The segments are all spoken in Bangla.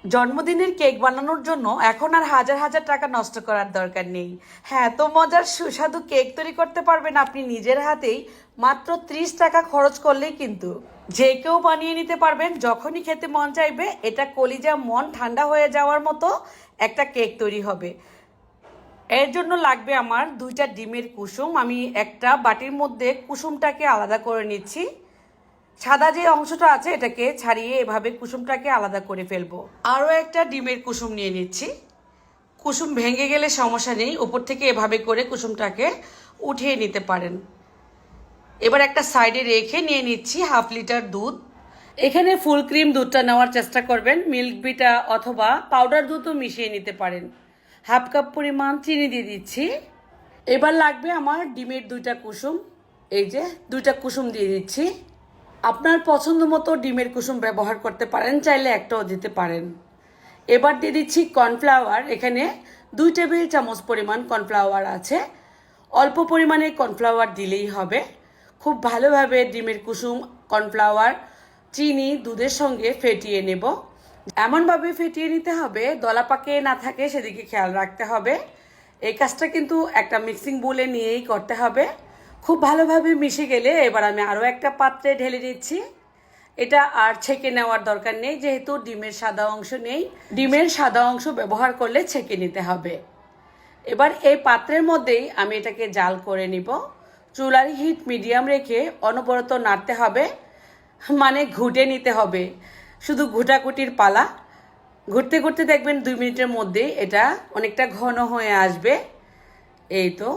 জন্মদিনের কেক বানানোর জন্য এখন আর হাজার হাজার টাকা নষ্ট করার দরকার নেই। হ্যাঁ, তো মজার সুস্বাদু কেক তৈরি করতে পারবেন আপনি নিজের হাতেই মাত্র 30 টাকা খরচ করলেই। কিন্তু যে কেউ বানিয়ে নিতে পারবেন, যখনই খেতে মন চাইবে এটা কলিজা মন ঠান্ডা হয়ে যাওয়ার মতো একটা কেক তৈরি হবে। এর জন্য লাগবে আমার 2টা ডিমের কুসুম। আমি একটা বাটির মধ্যে কুসুমটাকে আলাদা করে নিচ্ছি। সাদা যে অংশটা আছে এটাকে ছাড়িয়ে এভাবে কুসুমটাকে আলাদা করে ফেলবো। আরও একটা ডিমের কুসুম নিয়ে নিচ্ছি। কুসুম ভেঙে গেলে সমস্যা নেই, উপর থেকে এভাবে করে কুসুমটাকে উঠিয়ে নিতে পারেন। এবার একটা সাইডে রেখে নিয়ে নিচ্ছি 1/2 লিটার দুধ। এখানে ফুল ক্রিম দুধটা নেওয়ার চেষ্টা করবেন, মিল্ক বিটা অথবা পাউডার দুধও মিশিয়ে নিতে পারেন। 1/2 কাপ পরিমাণ চিনি দিয়ে দিচ্ছি। এবার লাগবে আমার ডিমের 2টা কুসুম। এই যে 2টা কুসুম দিয়ে দিচ্ছি। আপনার পছন্দ মতো ডিমের কুসুম ব্যবহার করতে পারেন, চাইলে একটাও দিতে পারেন। এবার দিয়ে দিচ্ছি কর্নফ্লাওয়ার। এখানে 2 টেবিল চামচ পরিমাণ কর্নফ্লাওয়ার আছে। অল্প পরিমাণে কর্নফ্লাওয়ার দিলেই হবে। খুব ভালোভাবে ডিমের কুসুম, কর্নফ্লাওয়ার, চিনি দুধের সঙ্গে ফেটিয়ে নেব। এমনভাবে ফেটিয়ে নিতে হবে দলা পাকে না থাকে, সেদিকে খেয়াল রাখতে হবে। এই কাজটা কিন্তু একটা মিক্সিং বোলে নিয়েই করতে হবে। খুব ভালোভাবে মিশে গেলে এবার আমি আরও একটা পাত্রে ঢেলে নিচ্ছি। এটা আর ছেঁকে নেওয়ার দরকার নেই, যেহেতু ডিমের সাদা অংশ নেই। ডিমের সাদা অংশ ব্যবহার করলে ছেঁকে নিতে হবে। এবার এই পাত্রের মধ্যেই আমি এটাকে জাল করে নিব। চুলার হিট মিডিয়াম রেখে অনবরত নাড়তে হবে, মানে ঘুটে নিতে হবে। শুধু ঘুটাঘুটির পালা। ঘুরতে ঘুরতে দেখবেন 2 মিনিটের মধ্যেই এটা অনেকটা ঘন হয়ে আসবে। এই তো,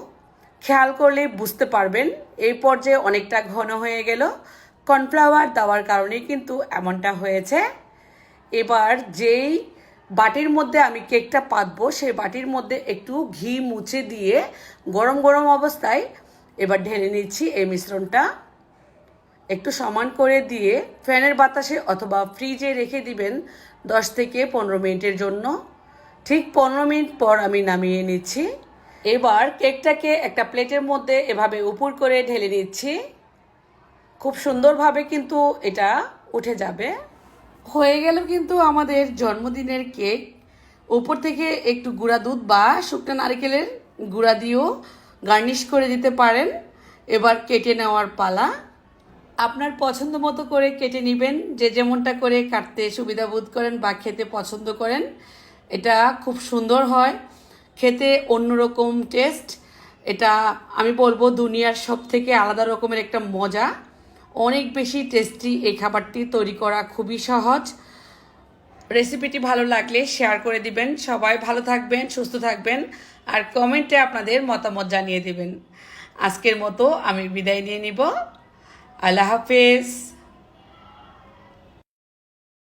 খেয়াল করলে বুঝতে পারবেন এই পর্যায়ে অনেকটা ঘন হয়ে গেল। কর্নফ্লাওয়ার দেওয়ার কারণেই কিন্তু এমনটা হয়েছে। এবার যেই বাটির মধ্যে আমি কেকটা পাতবো সেই বাটির মধ্যে একটু ঘি মুছে দিয়ে গরম গরম অবস্থায় এবার ঢেলে নিচ্ছি এই মিশ্রণটা। একটু সমান করে দিয়ে ফ্যানের বাতাসে অথবা ফ্রিজে রেখে দিবেন 10 থেকে 15 মিনিটের জন্য। ঠিক 15 মিনিট পর আমি নামিয়ে নিচ্ছি। এবার কেকটাকে একটা প্লেটের মধ্যে এভাবে উপর করে ঢেলে নিচ্ছি। খুব সুন্দরভাবে কিন্তু এটা উঠে যাবে। হয়ে গেল কিন্তু আমাদের জন্মদিনের কেক। উপর থেকে একটু গুঁড়া দুধ বা শুকনো নারকেলের গুঁড়া দিয়েও গার্নিশ করে দিতে পারেন। এবার কেটে নেওয়ার পালা। আপনার পছন্দ মতো করে কেটে নেবেন, যে যেমনটা করে কাটতে সুবিধা বোধ করেন বা খেতে পছন্দ করেন। এটা খুব সুন্দর হয়, খেতে অন্যরকম টেস্ট। এটা আমি বলবো দুনিয়ার সব থেকে আলাদা রকমের একটা মজা। অনেক বেশি টেস্টি এই খাবারটি তৈরি করা খুবই সহজ। রেসিপিটি ভালো লাগলে শেয়ার করে দিবেন। সবাই ভালো থাকবেন, সুস্থ থাকবেন, আর কমেন্টে আপনাদের মতামত জানিয়ে দিবেন। আজকের মতো আমি বিদায় নিয়ে নিব। আল্লাহ হাফেজ।